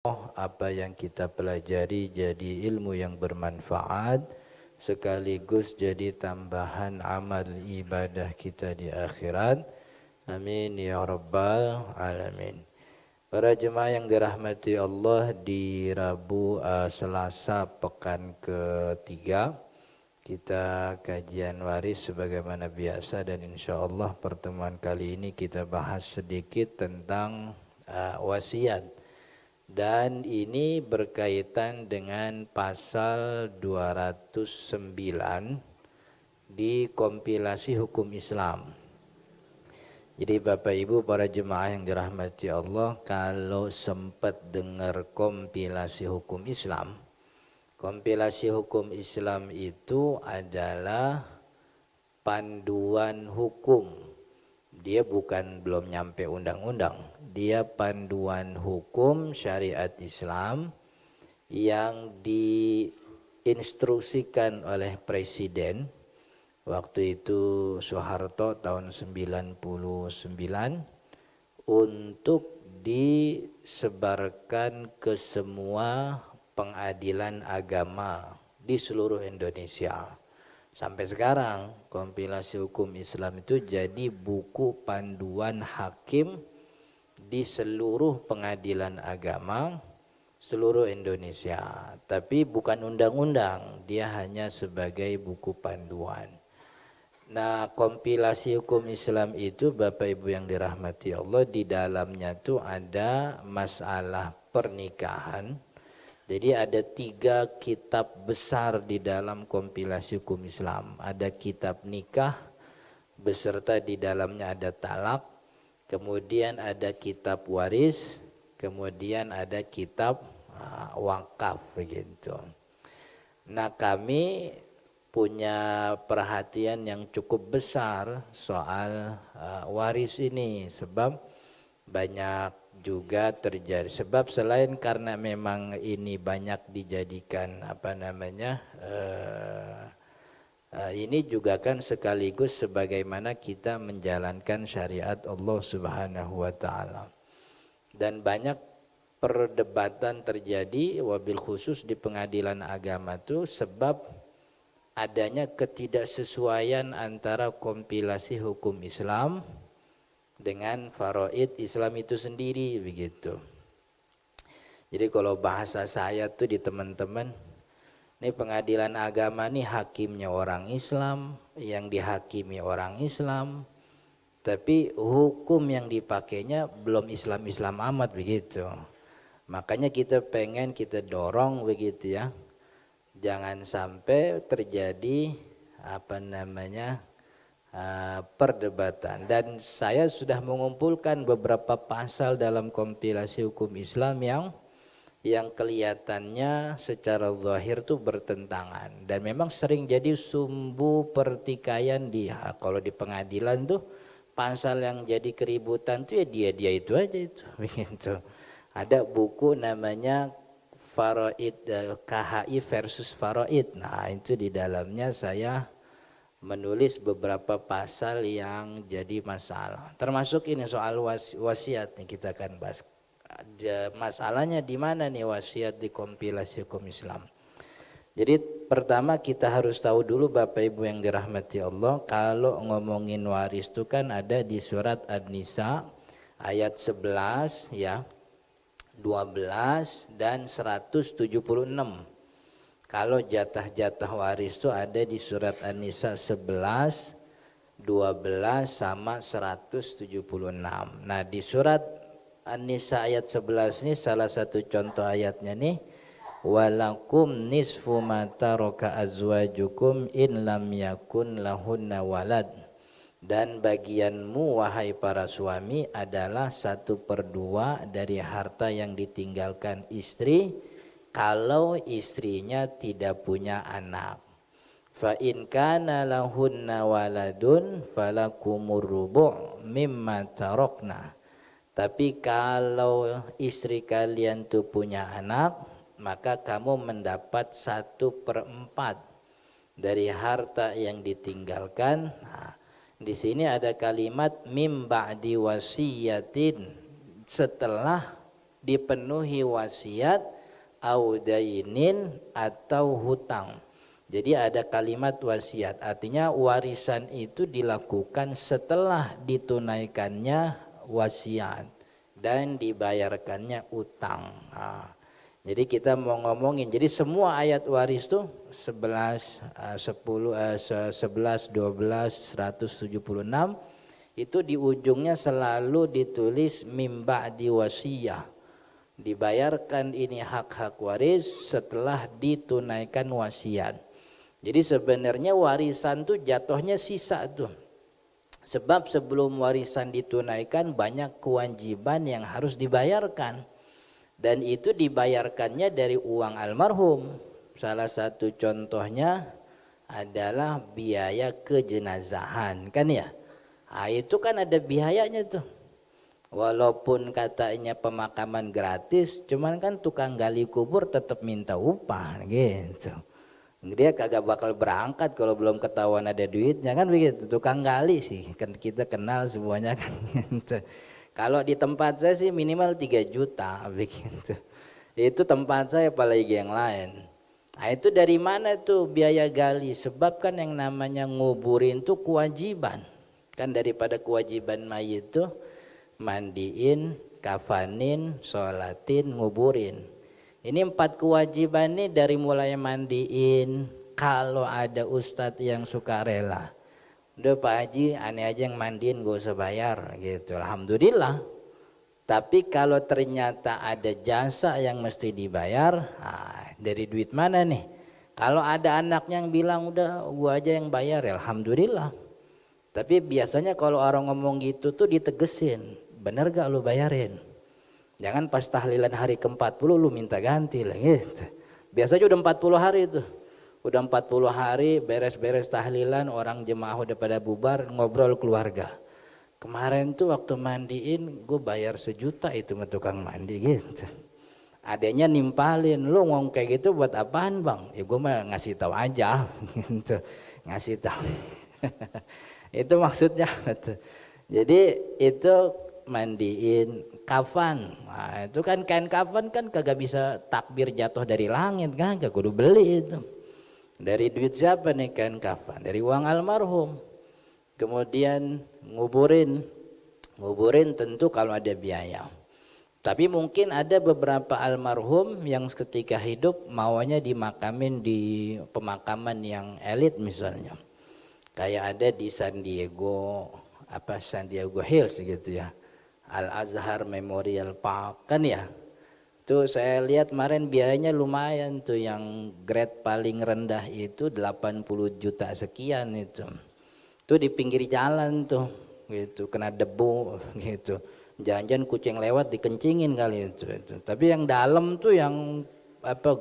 Apa yang kita pelajari jadi ilmu yang bermanfaat sekaligus jadi tambahan amal ibadah kita di akhirat. Amin ya rabbal alamin. Para jemaah yang dirahmati Allah, di Selasa pekan ketiga kita kajian waris sebagaimana biasa, dan insyaallah pertemuan kali ini kita bahas sedikit tentang wasiat. Dan ini berkaitan dengan pasal 209 di kompilasi hukum Islam. Jadi Bapak Ibu para jemaah yang dirahmati Allah, kalau sempat dengar kompilasi hukum Islam, kompilasi hukum Islam itu adalah panduan hukum. Dia belum nyampe undang-undang. Dia panduan hukum syariat Islam yang diinstruksikan oleh Presiden waktu itu Soeharto tahun 99 untuk disebarkan ke semua pengadilan agama di seluruh Indonesia. Sampai sekarang kompilasi hukum Islam itu jadi buku panduan hakim di seluruh pengadilan agama seluruh Indonesia. Tapi bukan undang-undang, dia hanya sebagai buku panduan. Nah, kompilasi hukum Islam itu Bapak Ibu yang dirahmati Allah, di dalamnya tuh ada masalah pernikahan. Jadi ada 3 kitab besar di dalam kompilasi hukum Islam. Ada kitab nikah beserta di dalamnya ada talak, kemudian ada kitab waris, kemudian ada kitab wakaf begitu. Nah, kami punya perhatian yang cukup besar soal waris ini, sebab banyak juga terjadi, sebab selain karena memang ini banyak dijadikan ini juga kan sekaligus sebagaimana kita menjalankan syariat Allah Subhanahu wa taala. Dan banyak perdebatan terjadi wabil khusus di pengadilan agama itu sebab adanya ketidaksesuaian antara kompilasi hukum Islam dengan faraid Islam itu sendiri begitu. Jadi kalau bahasa saya tuh di teman-teman, ini pengadilan agama nih hakimnya orang Islam, yang dihakimi orang Islam, tapi hukum yang dipakainya belum Islam-Islam amat begitu. Makanya kita dorong begitu ya, jangan sampai terjadi perdebatan. Dan saya sudah mengumpulkan beberapa pasal dalam kompilasi hukum Islam yang kelihatannya secara zahir tuh bertentangan, dan memang sering jadi sumbu pertikaian kalau di pengadilan tuh pasal yang jadi keributan tuh ya dia itu aja itu begitu. Ada buku namanya Faraid, KHI versus Faraid. Nah, itu di dalamnya saya menulis beberapa pasal yang jadi masalah. Termasuk ini soal wasiat nih kita akan bahas. Masalahnya di mana nih wasiat di kompilasi hukum Islam? Jadi pertama kita harus tahu dulu Bapak Ibu yang dirahmati Allah, kalau ngomongin waris itu kan ada di surat An-Nisa ayat 11 ya, 12 dan 176. Kalau jatah-jatah waris itu ada di surat An-Nisa 11, 12 sama 176. Nah, di surat An-Nisa ayat 11 ini salah satu contoh ayatnya nih, walakum nisfu ma taraka azwajukum in lam yakun lahunna walad. Dan bagianmu wahai para suami adalah 1/2 dari harta yang ditinggalkan istri kalau istrinya tidak punya anak. Fa in kana lahunna waladun falakumur rubu' mimma tarokna. Tapi kalau istri kalian tuh punya anak, maka kamu mendapat 1/4 dari harta yang ditinggalkan. Nah, di sini ada kalimat mim ba'di wasiyatin, setelah dipenuhi wasiat au dainin atau hutang. Jadi ada kalimat wasiat, artinya warisan itu dilakukan setelah ditunaikannya wasiat dan dibayarkannya utang. Nah, jadi kita mau ngomongin, jadi semua ayat waris tuh 11, 10, 11, 12, 176 itu di ujungnya selalu ditulis mimba di wasiyah. Dibayarkan ini hak-hak waris setelah ditunaikan wasiat. Jadi sebenarnya warisan tuh jatuhnya sisa tuh. Sebab sebelum warisan ditunaikan banyak kewajiban yang harus dibayarkan. Dan itu dibayarkannya dari uang almarhum. Salah satu contohnya adalah biaya kejenazahan, kan ya? Nah, itu kan ada biayanya tuh. Walaupun katanya pemakaman gratis, cuman kan tukang gali kubur tetap minta upah gitu. Dia kagak bakal berangkat kalau belum ketahuan ada duitnya, kan begitu. Tukang gali sih kan kita kenal semuanya kan gitu. Kalau di tempat saya sih minimal 3 juta begitu. Itu tempat saya, apalagi yang lain. Nah, itu dari mana tuh biaya gali? Sebab kan yang namanya nguburin tuh kewajiban. Kan daripada kewajiban mayit tuh mandiin, kafanin, sholatin, nguburin. Ini 4 kewajiban nih, dari mulai mandiin, kalau ada ustadz yang suka rela, udah Pak Haji aneh aja yang mandiin gak usah bayar gitu, alhamdulillah. Tapi kalau ternyata ada jasa yang mesti dibayar, dari duit mana nih? Kalau ada anaknya yang bilang udah gua aja yang bayar, ya alhamdulillah. Tapi biasanya kalau orang ngomong gitu tuh ditegesin, bener gak lu bayarin? Jangan pas tahlilan hari ke-40 lu minta ganti lah gitu. Biasanya udah 40 hari tuh. Udah 40 hari beres-beres tahlilan, orang jemaah udah pada bubar, ngobrol keluarga. Kemarin tuh waktu mandiin gue bayar 1 juta itu sama tukang mandi gitu. Adanya nimpalin, lu ngomong kayak gitu buat apaan bang? Ya gue mah ngasih tahu aja gitu. Ngasih tahu. Itu maksudnya. Jadi itu mandiin, kafan. Nah, itu kan kain kafan kan kagak bisa takbir jatuh dari langit, kagak, kudu beli itu. Dari duit siapa nih kain kafan? Dari uang almarhum. Kemudian nguburin tentu kalau ada biaya. Tapi mungkin ada beberapa almarhum yang ketika hidup maunya dimakamin di pemakaman yang elit misalnya. Kayak ada di San Diego Hills gitu ya. Al-Azhar Memorial Park kan ya. Tuh saya lihat kemarin biayanya lumayan tuh, yang grade paling rendah itu 80 juta sekian itu. Tuh di pinggir jalan tuh gitu, kena debu gitu. Jangan-jangan kucing lewat dikencingin kali itu. Tapi yang dalam tuh yang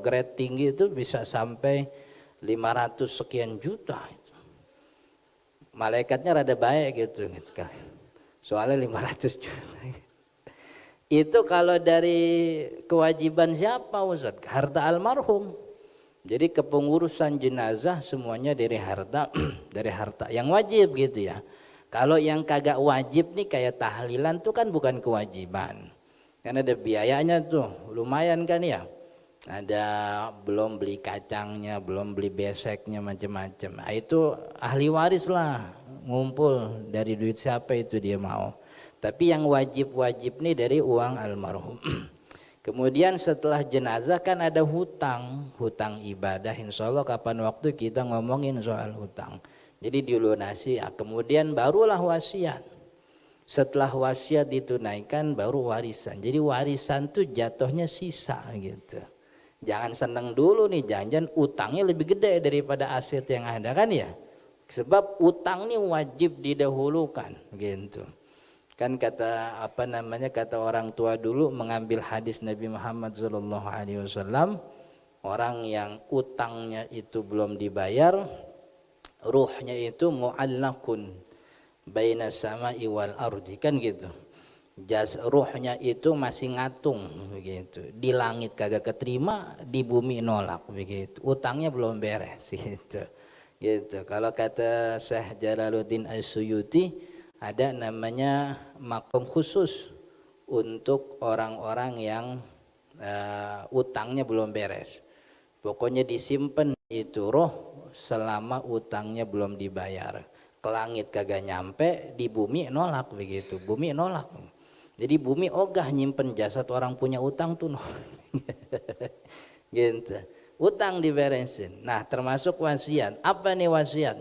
grade tinggi itu bisa sampai 500 sekian juta itu. Malaikatnya rada baik gitu. Soalnya 500 juta. Itu kalau dari kewajiban siapa Ustaz? Harta almarhum. Jadi kepengurusan jenazah semuanya dari harta dari harta yang wajib gitu ya. Kalau yang kagak wajib nih kayak tahlilan tuh kan bukan kewajiban. Karena ada biayanya tuh, lumayan kan ya. Ada belum beli kacangnya, belum beli beseknya, macam-macam. Nah, itu ahli waris lah, ngumpul dari duit siapa itu dia mau. Tapi yang wajib-wajib nih dari uang almarhum. Kemudian setelah jenazah kan ada hutang ibadah. Insya Allah kapan waktu kita ngomongin soal hutang. Jadi dilunasi, kemudian barulah wasiat. Setelah wasiat ditunaikan baru warisan. Jadi warisan tuh jatuhnya sisa gitu. Jangan seneng dulu nih, jangan utangnya lebih gede daripada aset yang ada kan ya. Sebab utang nih wajib didahulukan gitu. Kan kata kata orang tua dulu mengambil hadis Nabi Muhammad SAW, orang yang utangnya itu belum dibayar, ruhnya itu mu'allakun baina sama'i wal ardi kan gitu. Ruhnya itu masih ngatung begitu. Di langit kagak keterima, di bumi nolak begitu. Utangnya belum beres gitu. Gitu. Kalau kata Syekh Jalaluddin As-Suyuti ada namanya makom khusus untuk orang-orang yang utangnya belum beres. Pokoknya disimpan itu roh selama utangnya belum dibayar. Ke langit kagak nyampe, di bumi nolak begitu. Bumi nolak. Jadi bumi ogah nyimpen jasad orang punya utang tuh. Gitu. Utang diberesin. Nah, termasuk wasiat. Apa nih wasiat?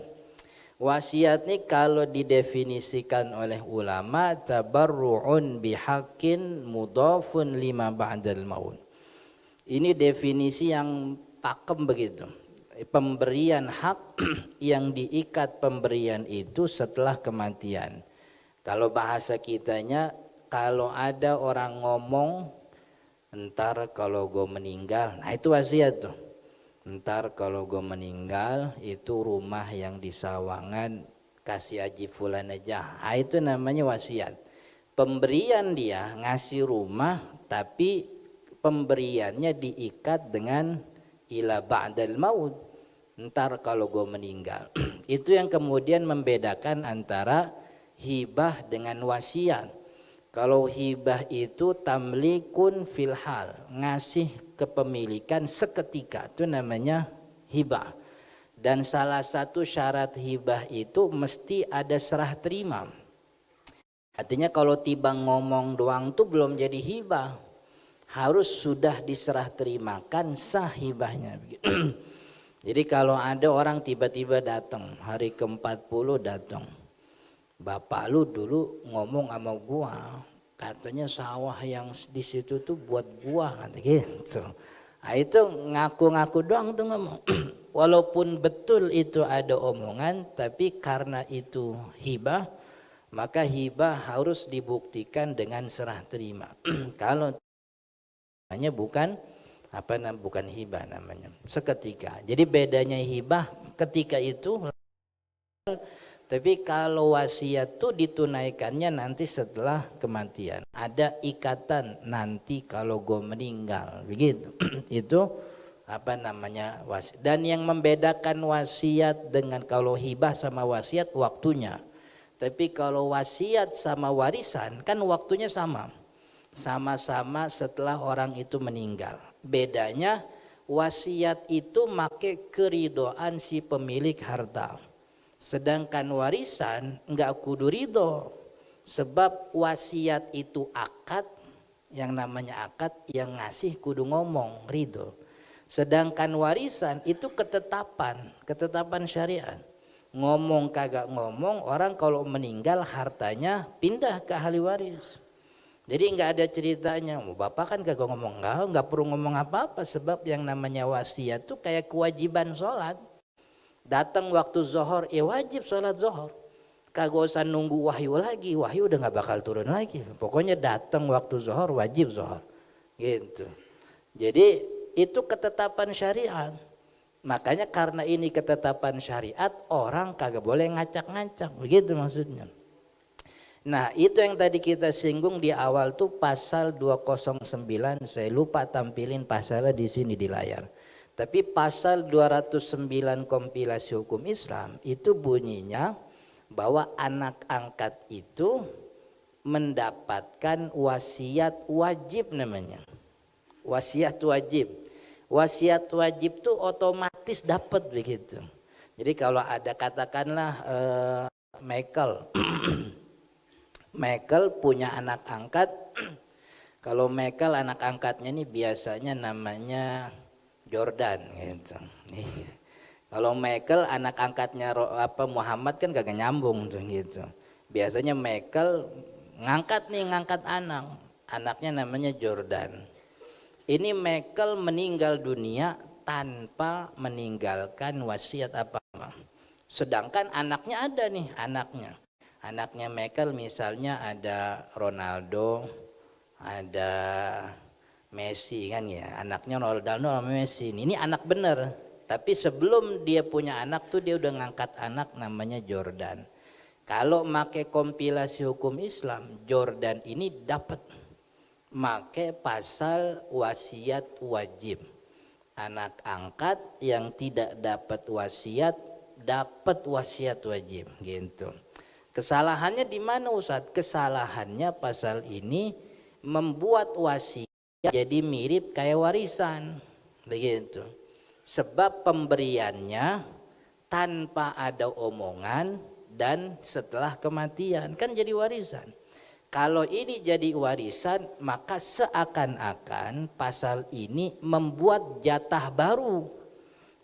Wasiat nih kalau didefinisikan oleh ulama tabarru'un bihaqqin mudhafun lima ba'dal maut. Ini definisi yang pakem begitu. Pemberian hak yang diikat pemberian itu setelah kematian. Kalau bahasa kitanya, kalau ada orang ngomong, entar kalau gue meninggal, nah itu wasiat tuh. Ntar kalau gue meninggal itu rumah yang di Sawangan kasih Haji Fulan aja. Nah, itu namanya wasiat. Pemberian dia ngasih rumah tapi pemberiannya diikat dengan ila ba'dal maut. Ntar kalau gue meninggal. Itu yang kemudian membedakan antara hibah dengan wasiat. Kalau hibah itu tamlikun filhal, ngasih kepemilikan seketika, itu namanya hibah. Dan salah satu syarat hibah itu mesti ada serah terima. Artinya kalau tiba ngomong doang tuh belum jadi hibah, harus sudah diserah terimakan sah hibahnya. Jadi kalau ada orang tiba-tiba datang, hari ke-40 datang, bapak lu dulu ngomong sama gua, katanya sawah yang di situ tuh buat gua, kata gitu. Nah, itu ngaku-ngaku doang tuh ngomong. Walaupun betul itu ada omongan, tapi karena itu hibah, maka hibah harus dibuktikan dengan serah terima. Kalau namanya bukan hibah namanya, seketika. Jadi bedanya hibah ketika itu. Tapi kalau wasiat tuh ditunaikannya nanti setelah kematian. Ada ikatan nanti kalau gue meninggal, begitu. Itu apa namanya wasiat. Dan yang membedakan wasiat dengan kalau hibah sama wasiat waktunya. Tapi kalau wasiat sama warisan kan waktunya sama. Sama-sama setelah orang itu meninggal. Bedanya wasiat itu make keridoan si pemilik harta. Sedangkan warisan enggak kudu ridho, sebab wasiat itu akad, yang namanya akad, yang ngasih kudu ngomong ridho. Sedangkan warisan itu ketetapan syariat. Ngomong kagak ngomong, orang kalau meninggal hartanya pindah ke ahli waris. Jadi enggak ada ceritanya, bapak kan kagak ngomong, enggak perlu ngomong apa-apa, sebab yang namanya wasiat itu kayak kewajiban sholat. Datang waktu zuhur, ya wajib sholat zuhur. Kagak usah nunggu wahyu lagi, wahyu udah nggak bakal turun lagi. Pokoknya datang waktu zuhur, wajib zuhur. Gitu. Jadi itu ketetapan syariat. Makanya karena ini ketetapan syariat, orang kagak boleh ngacak-ngacak. Begitu maksudnya. Nah itu yang tadi kita singgung di awal tuh pasal 209, saya lupa tampilin pasalnya di sini di layar. Tapi pasal 209 kompilasi hukum Islam itu bunyinya bahwa anak angkat itu mendapatkan wasiat wajib namanya. Wasiat wajib. Wasiat wajib tuh otomatis dapat begitu. Jadi kalau ada katakanlah Michael Michael punya anak angkat. Kalau Michael anak angkatnya ini biasanya namanya Jordan gitu. Kalau Michael anak angkatnya Muhammad kan kagak nyambung tuh gitu. Biasanya Michael ngangkat anak. Anaknya namanya Jordan. Ini Michael meninggal dunia tanpa meninggalkan wasiat apa-apa. Sedangkan anaknya ada nih, Anaknya Michael misalnya ada Ronaldo, ada Messi kan ya, anaknya Ronaldo sama Messi. Ini anak bener, tapi sebelum dia punya anak tuh dia udah ngangkat anak namanya Jordan. Kalau make kompilasi hukum Islam, Jordan ini dapat make pasal wasiat wajib. Anak angkat yang tidak dapat wasiat dapat wasiat wajib gitu. Kesalahannya di mana Ustaz? Kesalahannya pasal ini membuat wasiat jadi mirip kayak warisan, begitu. Sebab pemberiannya tanpa ada omongan dan setelah kematian kan jadi warisan. Kalau ini jadi warisan, maka seakan-akan pasal ini membuat jatah baru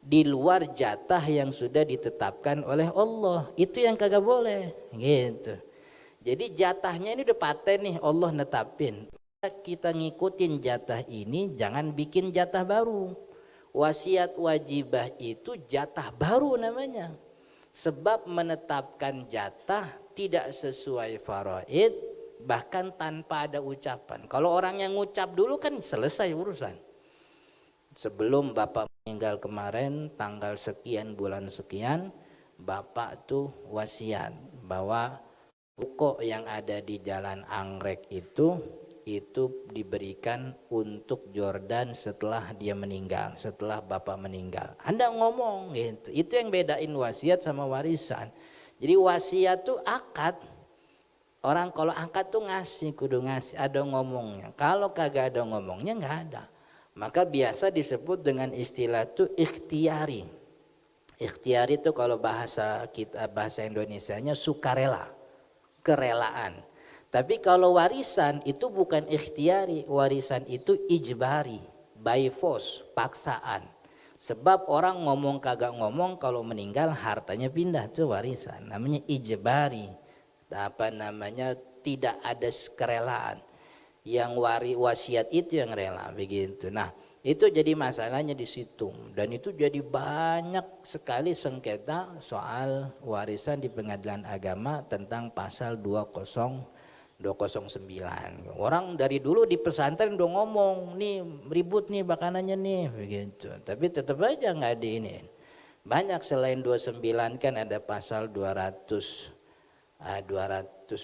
di luar jatah yang sudah ditetapkan oleh Allah. Itu yang kagak boleh, gitu. Jadi jatahnya ini udah paten nih, Allah netapin. Kita ngikutin jatah ini, jangan bikin jatah baru. Wasiat wajibah itu jatah baru namanya. Sebab menetapkan jatah tidak sesuai faraid, bahkan tanpa ada ucapan. Kalau orang yang ngucap dulu kan selesai urusan. Sebelum bapak meninggal kemarin tanggal sekian bulan sekian, bapak tuh wasiat bahwa ruko yang ada di Jalan Anggrek itu diberikan untuk Jordan setelah dia meninggal, setelah bapak meninggal. Anda ngomong gitu. Itu yang bedain wasiat sama warisan. Jadi wasiat tuh akad. Orang kalau angkat tuh ngasih, kudu ngasih, ada ngomongnya. Kalau kagak ada ngomongnya nggak ada. Maka biasa disebut dengan istilah tuh ikhtiari. Ikhtiari itu kalau bahasa kita, bahasa Indonesianya sukarela, kerelaan. Tapi kalau warisan itu bukan ikhtiari, warisan itu ijbari, by force, paksaan. Sebab orang ngomong kagak ngomong kalau meninggal hartanya pindah, itu warisan. Namanya ijbari. Tidak ada kerelaan. Yang wasiat itu yang rela, begitu. Nah, itu jadi masalahnya di situ, dan itu jadi banyak sekali sengketa soal warisan di pengadilan agama tentang pasal 209. Orang dari dulu di pesantren udah ngomong nih ribut nih bakanannya nih, begitu. Tapi tetap aja nggak di ini. Banyak selain 29 kan ada pasal 200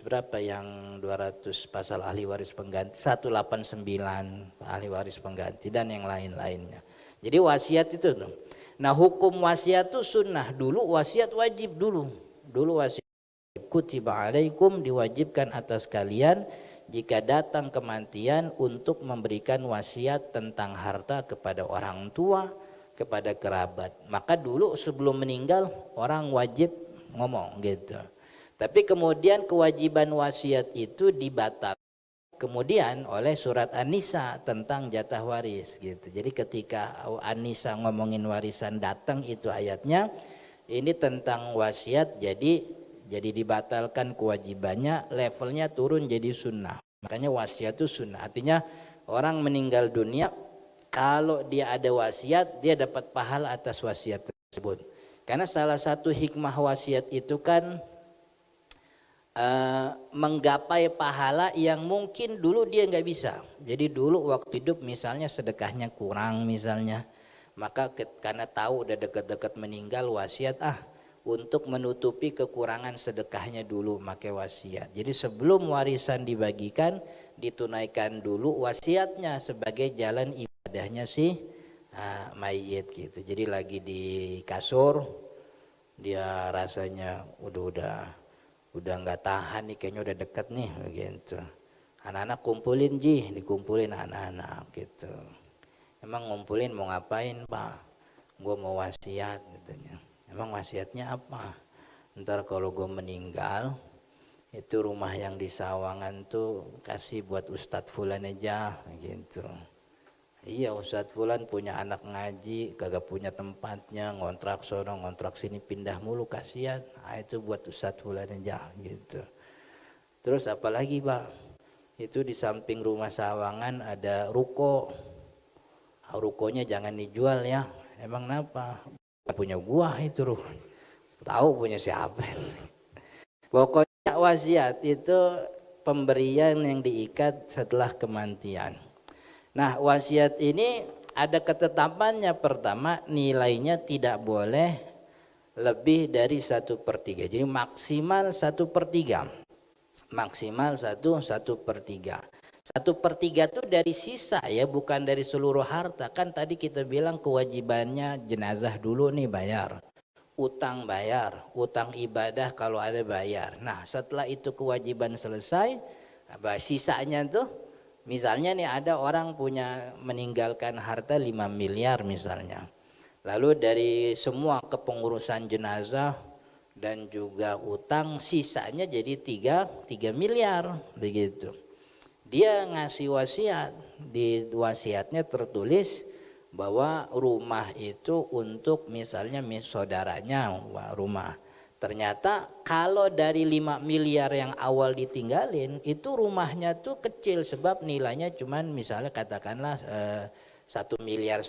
berapa yang 200 pasal ahli waris pengganti, 189 ahli waris pengganti dan yang lain-lainnya. Jadi wasiat itu tuh. Nah, hukum wasiat itu sunnah, dulu wasiat wajib dulu. Dulu wasiat kutiba alaikum, diwajibkan atas kalian jika datang kematian untuk memberikan wasiat tentang harta kepada orang tua, kepada kerabat. Maka dulu sebelum meninggal orang wajib ngomong gitu. Tapi kemudian kewajiban wasiat itu dibatalkan kemudian oleh surat An-Nisa tentang jatah waris gitu. Jadi ketika An-Nisa ngomongin warisan datang itu ayatnya, ini tentang wasiat jadi dibatalkan kewajibannya, levelnya turun jadi sunnah. Makanya wasiat itu sunnah. Artinya orang meninggal dunia kalau dia ada wasiat dia dapat pahala atas wasiat tersebut. Karena salah satu hikmah wasiat itu kan menggapai pahala yang mungkin dulu dia nggak bisa. Jadi dulu waktu hidup misalnya sedekahnya kurang misalnya, maka karena tahu udah dekat-dekat meninggal wasiat untuk menutupi kekurangan sedekahnya dulu pakai wasiat. Jadi sebelum warisan dibagikan ditunaikan dulu wasiatnya sebagai jalan ibadahnya si mayit gitu. Jadi lagi di kasur dia rasanya udah nggak tahan nih, kayaknya udah deket nih begitu. Anak-anak kumpulin dikumpulin anak-anak gitu. Emang ngumpulin mau ngapain Pak? Gue mau wasiat katanya. Emang wasiatnya apa? Ntar kalau gue meninggal itu rumah yang di Sawangan tuh kasih buat Ustadz Fulan aja gitu. Iya, Ustadz Fulan punya anak ngaji, kagak punya tempatnya, ngontrak sono, ngontrak sini, pindah mulu, kasihan. Itu buat Ustadz Fulan aja gitu. Terus apalagi Pak? Itu di samping rumah Sawangan ada ruko. Rukonya jangan dijual ya. Emang kenapa? Punya gua itu ruko. Tahu punya siapa? Pokoknya wasiat itu pemberian yang diikat setelah kematian. Nah, wasiat ini ada ketetapannya. Pertama, nilainya tidak boleh lebih dari 1/3. Jadi maksimal 1/3. Maksimal 1/3. 1/3 itu dari sisa ya, bukan dari seluruh harta. Kan tadi kita bilang kewajibannya jenazah dulu nih bayar. Utang bayar, utang ibadah kalau ada bayar. Nah, setelah itu kewajiban selesai, sisanya tuh Misalnya nih ada orang punya meninggalkan harta 5 miliar misalnya. Lalu dari semua kepengurusan jenazah dan juga utang sisanya jadi 3 miliar begitu. Dia ngasih wasiat, di wasiatnya tertulis bahwa rumah itu untuk misalnya saudaranya rumah. Ternyata kalau dari 5 miliar yang awal ditinggalin itu rumahnya tuh kecil sebab nilainya cuman misalnya katakanlah 1,5 miliar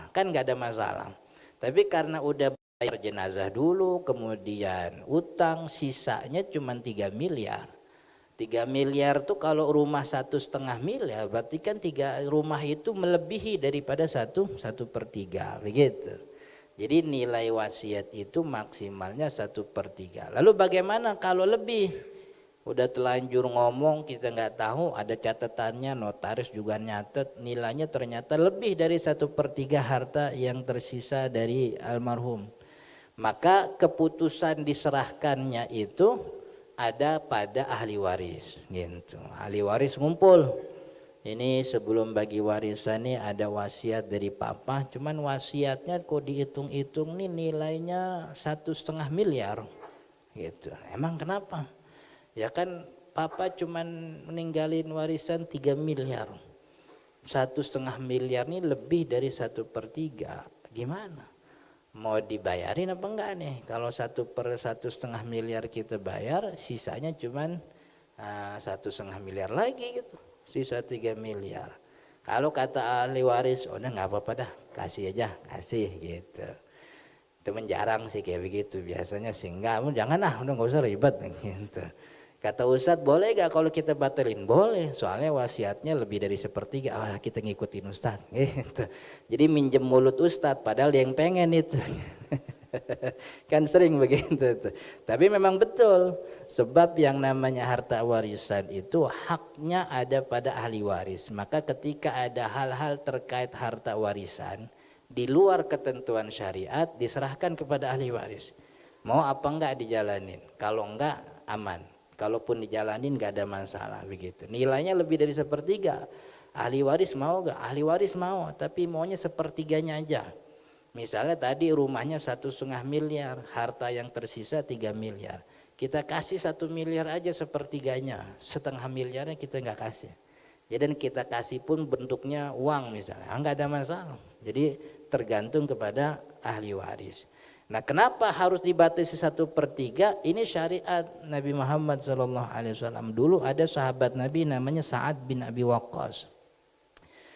kan nggak ada masalah. Tapi karena udah bayar jenazah dulu kemudian utang sisanya cuman 3 miliar. 3 miliar tuh kalau rumah 1,5 miliar berarti kan rumah itu melebihi daripada 1/3 begitu. Jadi nilai wasiat itu maksimalnya 1/3. Lalu bagaimana kalau lebih? Udah telanjur ngomong kita nggak tahu, ada catatannya, notaris juga nyatet, nilainya ternyata lebih dari 1/3 harta yang tersisa dari almarhum. Maka keputusan diserahkannya itu ada pada ahli waris gitu. Ahli waris ngumpul. Ini sebelum bagi warisan nih ada wasiat dari papa, cuman wasiatnya kok dihitung-hitung nih nilainya 1,5 miliar gitu. Emang kenapa? Ya kan papa cuman meninggalin warisan 3 miliar. 1,5 miliar nih lebih dari 1/3. Gimana? Mau dibayarin apa enggak nih? Kalau 1/1,5 miliar kita bayar, sisanya cuman 1,5 miliar lagi gitu. Sisa 3 miliar. Kalau kata ahli waris, oh nggak apa-apa dah, kasih aja, kasih gitu. Itu jarang sih kayak begitu, biasanya sih enggak, jangan udah nggak usah ribet gitu. Kata Ustadz, boleh gak kalau kita batalin? Boleh, soalnya wasiatnya lebih dari 1/3, kita ngikutin Ustadz gitu. Jadi minjem mulut Ustadz, padahal dia yang pengen itu. Kan sering begitu tuh. Tapi memang betul, sebab yang namanya harta warisan itu haknya ada pada ahli waris. Maka ketika ada hal-hal terkait harta warisan di luar ketentuan syariat diserahkan kepada ahli waris. Mau apa enggak dijalanin? Kalau enggak aman. Kalaupun dijalanin enggak ada masalah begitu. Nilainya lebih dari 1/3. Ahli waris mau enggak? Ahli waris mau, tapi maunya 1/3-nya aja. Misalnya tadi rumahnya 1,5 miliar, harta yang tersisa 3 miliar. Kita kasih 1 miliar aja 1/3-nya, 0,5 miliarnya kita nggak kasih. Jadi kita kasih pun bentuknya uang misalnya, nggak ada masalah. Jadi tergantung kepada ahli waris. Nah, kenapa harus dibatasi 1/3? Ini syariat Nabi Muhammad SAW. Dulu ada sahabat Nabi namanya Sa'ad bin Abi Waqqas.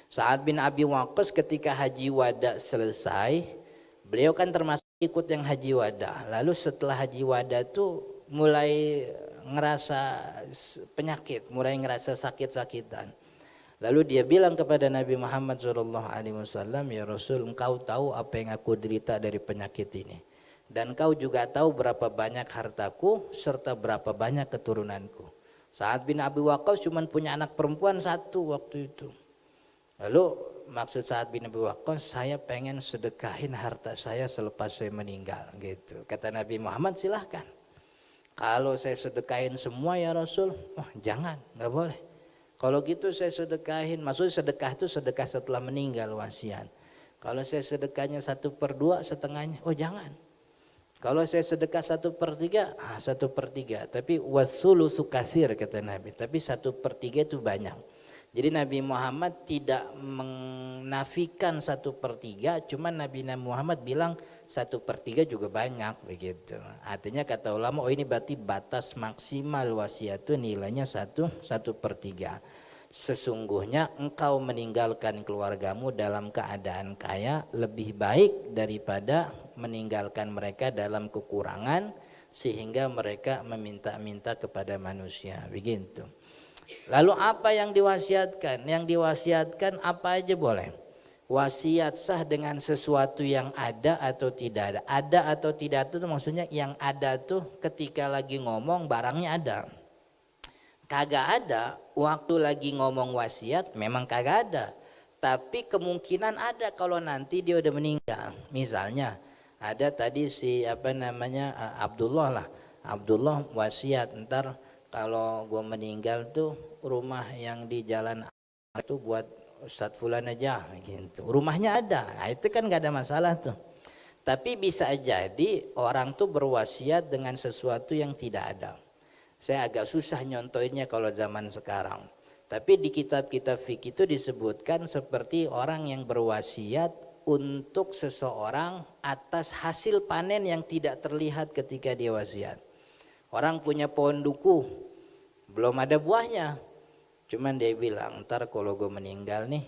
Sa'ad bin Abi Waqqas ketika haji wada selesai, beliau kan termasuk ikut yang haji wada. Lalu setelah haji wada tuh mulai ngerasa penyakit, mulai ngerasa sakit-sakitan. Lalu dia bilang kepada Nabi Muhammad SAW, ya Rasul, engkau tahu apa yang aku derita dari penyakit ini. Dan kau juga tahu berapa banyak hartaku serta berapa banyak keturunanku. Sa'ad bin Abi Waqqas cuma punya anak perempuan 1 waktu itu. Lalu maksud Sa'ad bin Abi Waqqas, saya pengen sedekahin harta saya selepas saya meninggal gitu. Kata Nabi Muhammad, silahkan. Kalau saya sedekahin semua ya Rasul, jangan, nggak boleh. Kalau gitu saya sedekahin, maksudnya sedekah itu sedekah setelah meninggal wasiat. Kalau saya sedekahnya 1/2 setengahnya, jangan. Kalau saya sedekah 1/3, 1/3. Tapi watsulusu katsir kata Nabi. Tapi 1/3 itu banyak. Jadi Nabi Muhammad tidak menafikan 1/3, cuman Nabi Muhammad bilang 1/3 juga banyak begitu. Artinya kata ulama, ini berarti batas maksimal wasiat itu nilainya 1/3. Sesungguhnya engkau meninggalkan keluargamu dalam keadaan kaya lebih baik daripada meninggalkan mereka dalam kekurangan sehingga mereka meminta-minta kepada manusia begitu. Lalu apa yang diwasiatkan? Yang diwasiatkan apa aja boleh. Wasiat sah dengan sesuatu yang ada atau tidak ada. Ada atau tidak itu maksudnya yang ada tuh ketika lagi ngomong barangnya ada. Kagak ada, waktu lagi ngomong wasiat memang kagak ada. Tapi kemungkinan ada kalau nanti dia udah meninggal. Misalnya ada tadi si Abdullah lah. Abdullah wasiat ntar kalau gue meninggal tuh rumah yang di jalan itu buat Ustadz Fulan aja gitu. Rumahnya ada, nah, itu kan nggak ada masalah tuh. Tapi bisa jadi orang tuh berwasiat dengan sesuatu yang tidak ada. Saya agak susah nyontoinnya kalau zaman sekarang. Tapi di kitab-kitab fikih itu disebutkan seperti orang yang berwasiat untuk seseorang atas hasil panen yang tidak terlihat ketika dia wasiat. Orang punya pohon duku, belum ada buahnya. Cuman dia bilang, ntar kalau gue meninggal nih,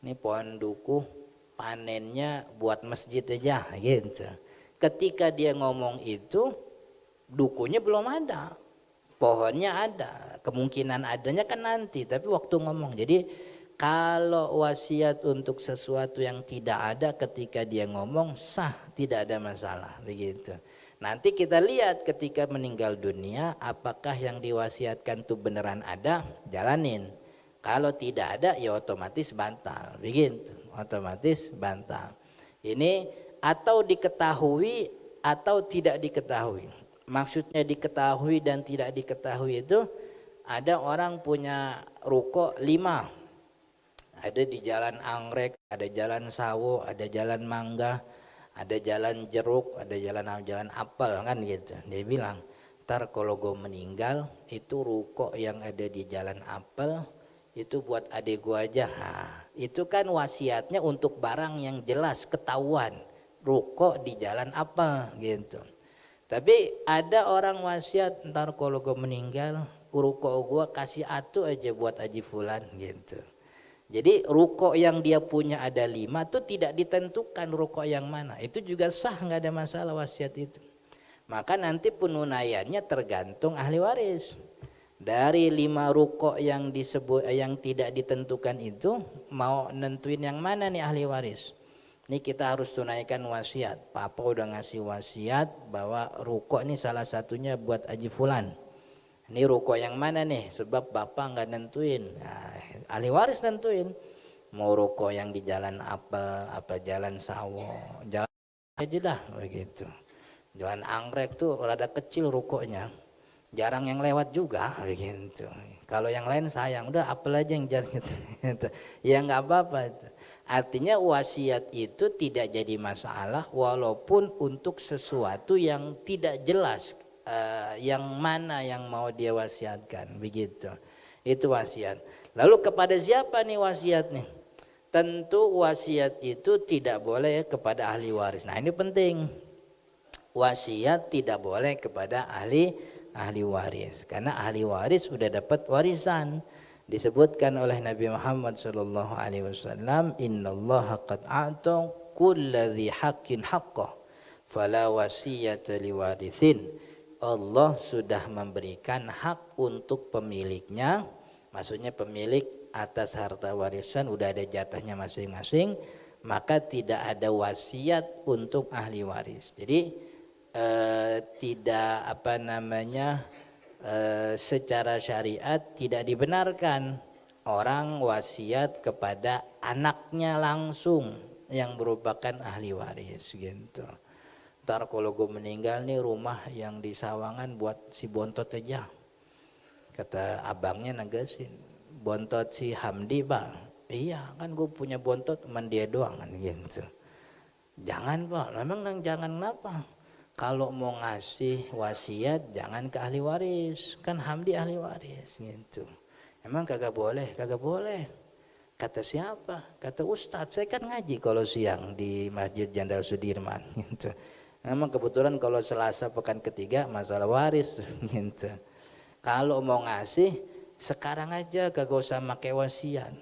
ini pohon duku panennya buat masjid aja gitu. Ketika dia ngomong itu, dukunya belum ada, pohonnya ada, kemungkinan adanya kan nanti, tapi waktu ngomong. Jadi kalau wasiat untuk sesuatu yang tidak ada ketika dia ngomong sah, tidak ada masalah begitu. Nanti kita lihat ketika meninggal dunia apakah yang diwasiatkan itu beneran ada, jalanin. Kalau tidak ada ya otomatis batal begitu, otomatis batal. Ini atau diketahui atau tidak diketahui. Maksudnya diketahui dan tidak diketahui itu, ada orang punya ruko 5, ada di jalan Anggrek, ada jalan Sawo, ada jalan Mangga, ada jalan Jeruk, ada jalan apel kan gitu. Dia bilang, ntar kalau gue meninggal itu ruko yang ada di jalan apel itu buat adik gue aja. Nah, itu kan wasiatnya untuk barang yang jelas ketahuan, ruko di jalan apel gitu. Tapi ada orang wasiat, ntar kalau gue meninggal ruko gue kasih atu aja buat Haji Fulan gitu. Jadi ruko yang dia punya ada 5 tuh tidak ditentukan ruko yang mana. Itu juga sah, nggak ada masalah wasiat itu. Maka nanti penunaiannya tergantung ahli waris. Dari 5 ruko yang disebut yang tidak ditentukan itu, mau nentuin yang mana nih ahli waris. Ini kita harus tunaikan wasiat. Papa udah ngasih wasiat bahwa ruko ini salah satunya buat Haji Fulan. Ini ruko yang mana nih? Sebab bapak nggak nentuin. Nah, ahli waris nentuin. Mau ruko yang di jalan apel, apa jalan Sawo, jalan aja dah begitu. Jalan Anggrek tuh rada kecil rukonya, jarang yang lewat juga begitu. Kalau yang lain sayang, udah apel aja yang jalan gitu. Ya nggak apa-apa. Artinya wasiat itu tidak jadi masalah walaupun untuk sesuatu yang tidak jelas. Yang mana yang mau dia wasiatkan begitu. Itu wasiat. Lalu kepada siapa nih wasiat nih? Tentu wasiat itu tidak boleh kepada ahli waris. Nah ini penting. Wasiat tidak boleh kepada ahli waris, karena ahli waris sudah dapat warisan. Disebutkan oleh Nabi Muhammad SAW, innallaha qad a'ta kulladzi haqqin haqqah fala wasiyata liwarithin. Allah sudah memberikan hak untuk pemiliknya, maksudnya pemilik atas harta warisan udah ada jatahnya masing-masing, maka tidak ada wasiat untuk ahli waris. Jadi tidak secara syariat tidak dibenarkan orang wasiat kepada anaknya langsung yang merupakan ahli waris gitu. Ntar kalau gue meninggal nih rumah yang di Sawangan buat si Bontot aja. Kata abangnya negasin. Bontot si Hamdi pak. Iya kan gue punya Bontot cuman dia doang kan gitu. Jangan pak, memang jangan kenapa? Kalau mau ngasih wasiat jangan ke ahli waris. Kan Hamdi ahli waris gitu. Emang kagak boleh? Kagak boleh. Kata siapa? Kata Ustadz, saya kan ngaji kalau siang di Masjid Jenderal Sudirman gitu. Memang kebetulan kalau Selasa pekan ketiga masalah waris gitu. Kalau mau ngasih sekarang aja kagak usah pakai wasiat.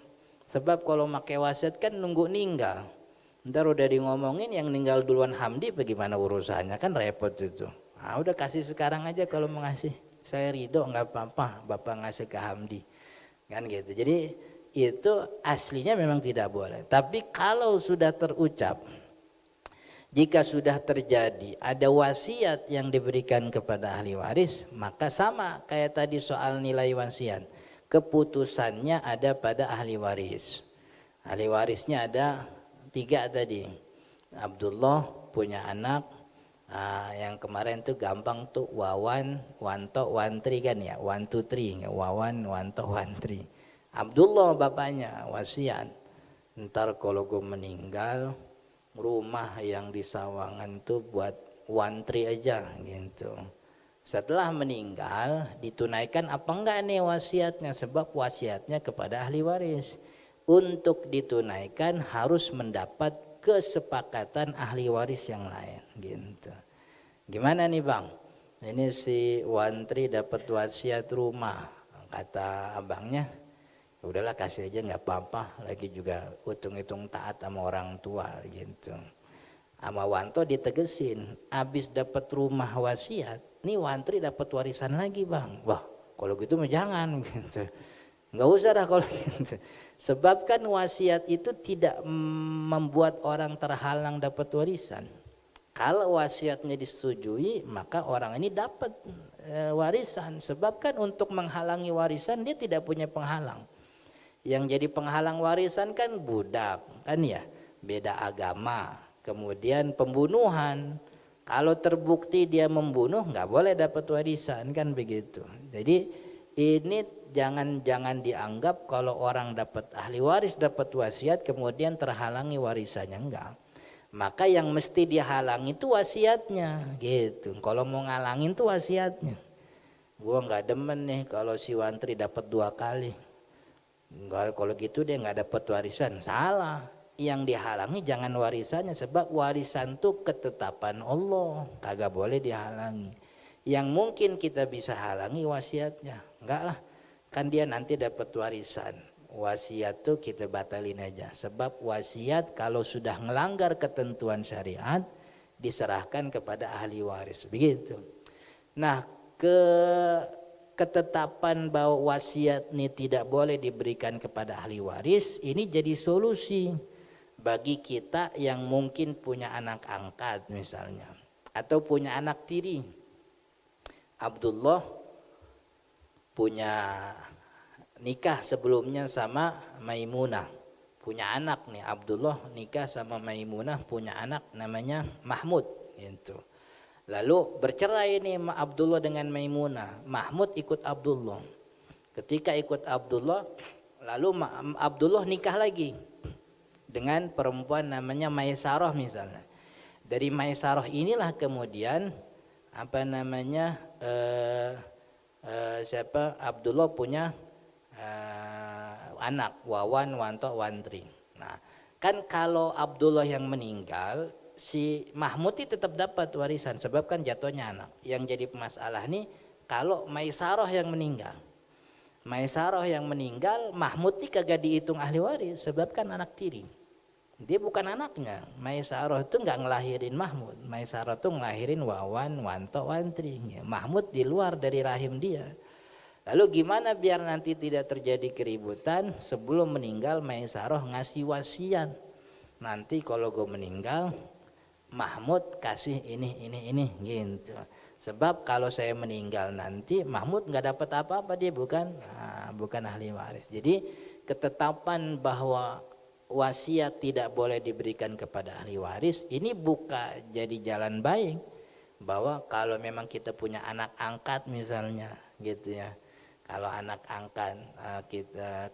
Sebab kalau pakai wasiat kan nunggu ninggal. Ntar udah di ngomongin yang ninggal duluan Hamdi bagaimana urusannya, kan repot itu. Nah, udah kasih sekarang aja kalau mau ngasih. Saya ridho nggak apa-apa Bapak ngasih ke Hamdi. Kan gitu. Jadi itu aslinya memang tidak boleh. Tapi kalau sudah terucap, jika sudah terjadi ada wasiat yang diberikan kepada ahli waris, maka sama kayak tadi soal nilai wasiat. Keputusannya ada pada ahli waris. Ahli warisnya ada 3 tadi. Abdullah punya anak yang kemarin tuh gampang tuh Wawan, Wanto, Wantri kan ya. 1, 2, 3, Wawan, Wanto, Wantri. Abdullah bapaknya wasiat, ntar kalau gue meninggal rumah yang di Sawangan tuh buat wantri aja gitu. Setelah meninggal ditunaikan apa enggak nih wasiatnya, sebab wasiatnya kepada ahli waris. Untuk ditunaikan harus mendapat kesepakatan ahli waris yang lain gitu. Gimana nih Bang? Ini si wantri dapat wasiat rumah, kata abangnya, ya udahlah kasih aja nggak apa-apa, lagi juga hitung-hitung taat sama orang tua gitu. Sama Wanto ditegesin, abis dapat rumah wasiat, nih wantri dapat warisan lagi Bang. Wah kalau gitu mah jangan gitu. Nggak usah dah kalau gitu. Sebab kan wasiat itu tidak membuat orang terhalang dapat warisan. Kalau wasiatnya disetujui maka orang ini dapat warisan. Sebab kan untuk menghalangi warisan dia tidak punya penghalang. Yang jadi penghalang warisan kan budak kan ya, beda agama, kemudian pembunuhan. Kalau terbukti dia membunuh nggak boleh dapat warisan kan begitu. Jadi ini jangan dianggap kalau orang dapat ahli waris dapat wasiat kemudian terhalangi warisannya, enggak. Maka yang mesti dihalangi itu wasiatnya gitu. Kalau mau ngalangin tuh wasiatnya. Gua nggak demen nih kalau si wantri dapat 2 kali. Enggak, kalau gitu dia nggak dapat warisan. Salah. Yang dihalangi jangan warisannya, sebab warisan tuh ketetapan Allah, kagak boleh dihalangi. Yang mungkin kita bisa halangi wasiatnya. Enggak lah, kan dia nanti dapat warisan. Wasiat tuh kita batalin aja, sebab wasiat kalau sudah melanggar ketentuan syariat diserahkan kepada ahli waris begitu. Nah, ketetapan bahwa wasiat ini tidak boleh diberikan kepada ahli waris ini jadi solusi bagi kita yang mungkin punya anak angkat misalnya, atau punya anak tiri. Abdullah punya nikah sebelumnya sama Maimunah, punya anak nih. Abdullah nikah sama Maimunah, punya anak namanya Mahmud gitu. Lalu bercerai nih Abdullah dengan Maimunah. Mahmud ikut Abdullah. Ketika ikut Abdullah, lalu Abdullah nikah lagi dengan perempuan namanya Maisarah misalnya. Dari Maisarah inilah kemudian Abdullah punya anak Wawan, Wanto, Wantri. Nah, kan kalau Abdullah yang meninggal, si Mahmud itu tetap dapat warisan sebab kan jatuhnya anak. Yang jadi masalah nih kalau Maisarah yang meninggal. Maisarah yang meninggal, Mahmud ini kagak dihitung ahli waris sebab kan anak tiri. Dia bukan anaknya. Maisarah itu nggak ngelahirin Mahmud. Maisarah itu ngelahirin Wawan, Wanto, Wantri. Mahmud di luar dari rahim dia. Lalu gimana biar nanti tidak terjadi keributan? Sebelum meninggal Maisarah ngasih wasiat. Nanti kalau gue meninggal Mahmud kasih ini gitu. Sebab kalau saya meninggal nanti Mahmud nggak dapat apa-apa, dia bukan ahli waris. Jadi ketetapan bahwa wasiat tidak boleh diberikan kepada ahli waris ini buka jadi jalan baik, bahwa kalau memang kita punya anak angkat misalnya gitu ya. Kalau anak angkat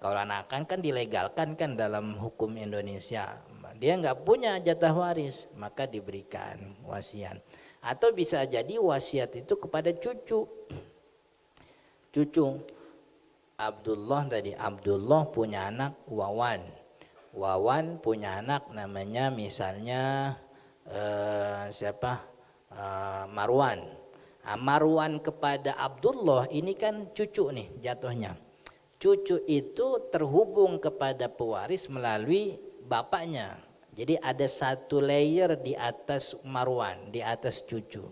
kalau anak angkat kan dilegalkan kan dalam hukum Indonesia, dia nggak punya jatah waris maka diberikan wasiat. Atau bisa jadi wasiat itu kepada cucu Abdullah tadi. Abdullah punya anak Wawan, Wawan punya anak namanya misalnya Marwan. Marwan kepada Abdullah ini kan cucu nih jatuhnya. Cucu itu terhubung kepada pewaris melalui bapaknya. Jadi ada satu layer di atas Marwan, di atas cucu.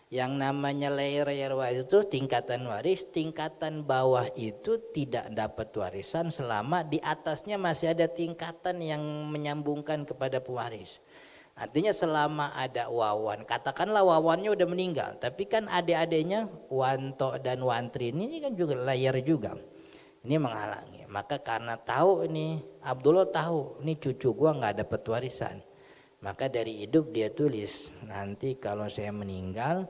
Yang namanya layer waris itu tingkatan waris. Tingkatan bawah itu tidak dapat warisan selama di atasnya masih ada tingkatan yang menyambungkan kepada pewaris. Artinya selama ada Wawan, katakanlah Wawannya udah meninggal, tapi kan adik-adiknya Wanto dan Wantri ini kan juga layer juga. Ini menghalangi. Maka karena tahu ini Abdullah tahu ini cucu gua nggak dapat warisan, maka dari hidup dia tulis nanti kalau saya meninggal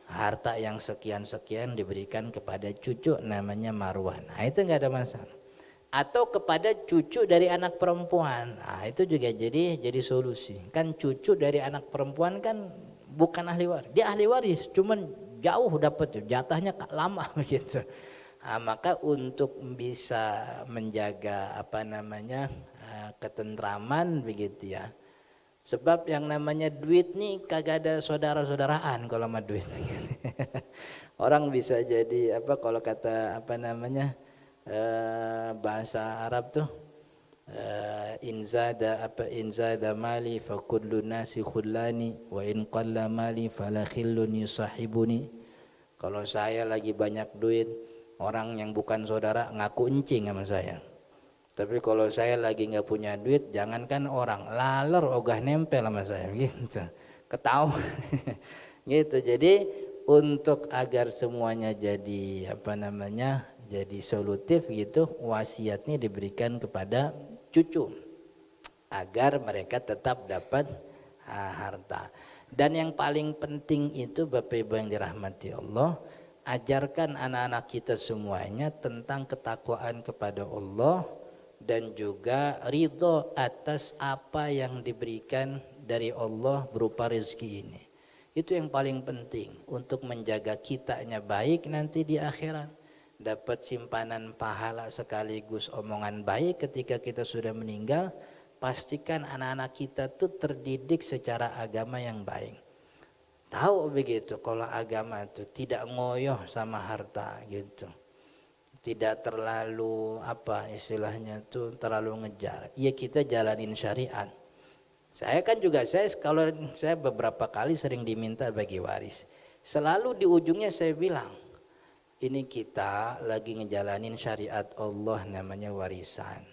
harta yang sekian-sekian diberikan kepada cucu namanya Marwan. Nah itu nggak ada masalah. atau kepada cucu dari anak perempuan. Nah, itu juga jadi solusi. Kan cucu dari anak perempuan kan bukan ahli waris. Dia ahli waris, cuman jauh dapat jatahnya lama begitu. Nah, maka untuk bisa menjaga ketentraman begitu ya. Sebab yang namanya duit nih kagak ada saudara-saudaraan kalau sama duit. Orang bisa jadi kalau kata bahasa Arab tuh inzada mali fa kullu nasi khullani wa in qalla mali fala khillun yusahibuni. Kalau saya lagi banyak duit, orang yang bukan saudara ngaku encing sama saya. Tapi kalau saya lagi nggak punya duit, jangankan orang, laler ogah nempel sama saya gitu. Ketahuan. Gitu. Jadi untuk agar semuanya jadi jadi solutif gitu, wasiatnya diberikan kepada cucu agar mereka tetap dapat harta. Dan yang paling penting itu Bapak Ibu yang dirahmati Allah, ajarkan anak-anak kita semuanya tentang ketakwaan kepada Allah dan juga ridho atas apa yang diberikan dari Allah berupa rezeki ini. Itu yang paling penting untuk menjaga kitanya baik nanti di akhirat, dapat simpanan pahala sekaligus omongan baik ketika kita sudah meninggal. Pastikan anak-anak kita tuh terdidik secara agama yang baik. Tahu begitu kalau agama itu tidak ngoyoh sama harta gitu. Tidak terlalu istilahnya tuh terlalu ngejar. Ya kita jalanin syariat. Saya beberapa kali sering diminta bagi waris. Selalu di ujungnya saya bilang, ini kita lagi ngejalanin syariat Allah namanya warisan.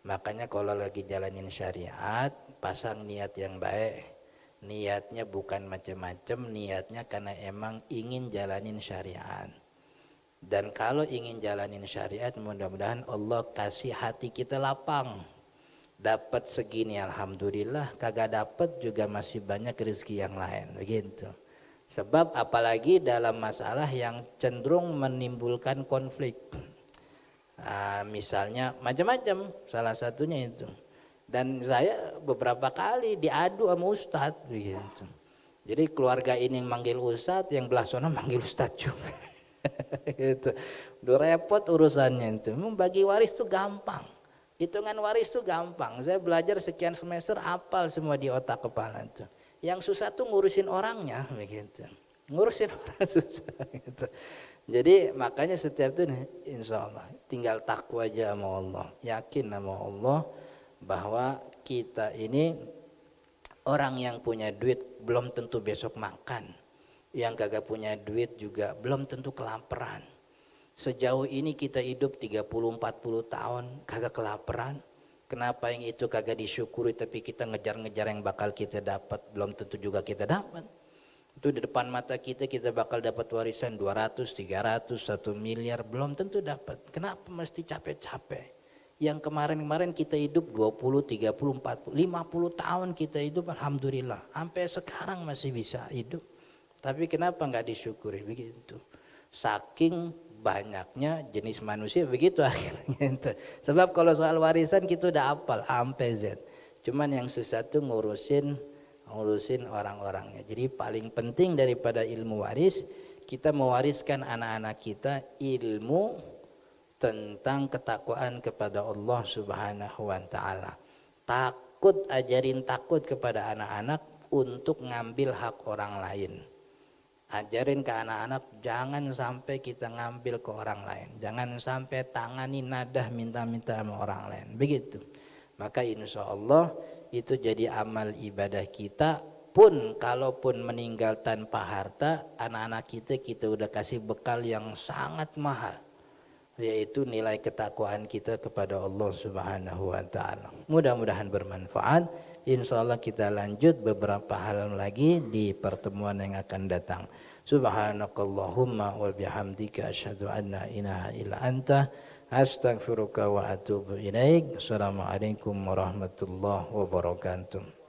Makanya kalau lagi jalanin syariat, pasang niat yang baik. Niatnya bukan macam-macam, niatnya karena emang ingin jalanin syariat. Dan kalau ingin jalanin syariat, mudah-mudahan Allah kasih hati kita lapang. Dapat segini alhamdulillah, kagak dapat juga masih banyak rezeki yang lain begitu. Sebab apalagi dalam masalah yang cenderung menimbulkan konflik. Misalnya macam-macam, salah satunya itu. Dan saya beberapa kali diadu sama ustadz begitu. Jadi keluarga ini manggil ustadz, yang belah sana manggil ustadz juga. Gitu. Udah repot urusannya itu. Membagi waris tuh gampang. Hitungan waris tuh gampang. Saya belajar sekian semester, hafal semua di otak kepala itu. Yang susah tuh ngurusin orangnya begitu. Ngurusin orang susah gitu. Jadi makanya setiap itu insya Allah tinggal takwa aja sama Allah. Yakin sama Allah bahwa kita ini orang yang punya duit belum tentu besok makan. Yang kagak punya duit juga belum tentu kelaparan. Sejauh ini kita hidup 30-40 tahun kagak kelaparan. Kenapa yang itu kagak disyukuri tapi kita ngejar-ngejar yang bakal kita dapat, belum tentu juga kita dapat. Itu di depan mata kita bakal dapat warisan 200, 300, 1 miliar, belum tentu dapat. Kenapa mesti capek-capek? Yang kemarin-kemarin kita hidup 20, 30, 40, 50 tahun kita hidup alhamdulillah. Sampai sekarang masih bisa hidup. Tapi kenapa nggak disyukuri begitu? Saking banyaknya jenis manusia begitu akhirnya. Sebab kalau soal warisan kita udah hafal A sampai Z. Cuman yang susah tuh ngurusin orang-orangnya. Jadi paling penting daripada ilmu waris, kita mewariskan anak-anak kita ilmu tentang ketakwaan kepada Allah Subhanahu wa taala. Ajarin takut kepada anak-anak untuk ngambil hak orang lain. Ajarin ke anak-anak jangan sampai kita ngambil ke orang lain. Jangan sampai tangani nadah minta-minta sama orang lain. Begitu. Maka insya Allah itu jadi amal ibadah kita. Pun kalaupun meninggal tanpa harta, anak-anak kita udah kasih bekal yang sangat mahal. Yaitu nilai ketakwaan kita kepada Allah Subhanahu wa ta'ala. Mudah-mudahan bermanfaat. Insya Allah kita lanjut beberapa hal lagi di pertemuan yang akan datang. Subhanakallahumma wa bihamdika asyhadu an la ilaha illa anta astaghfiruka wa atubu ilaik. Assalamualaikum warahmatullahi wabarakatuh.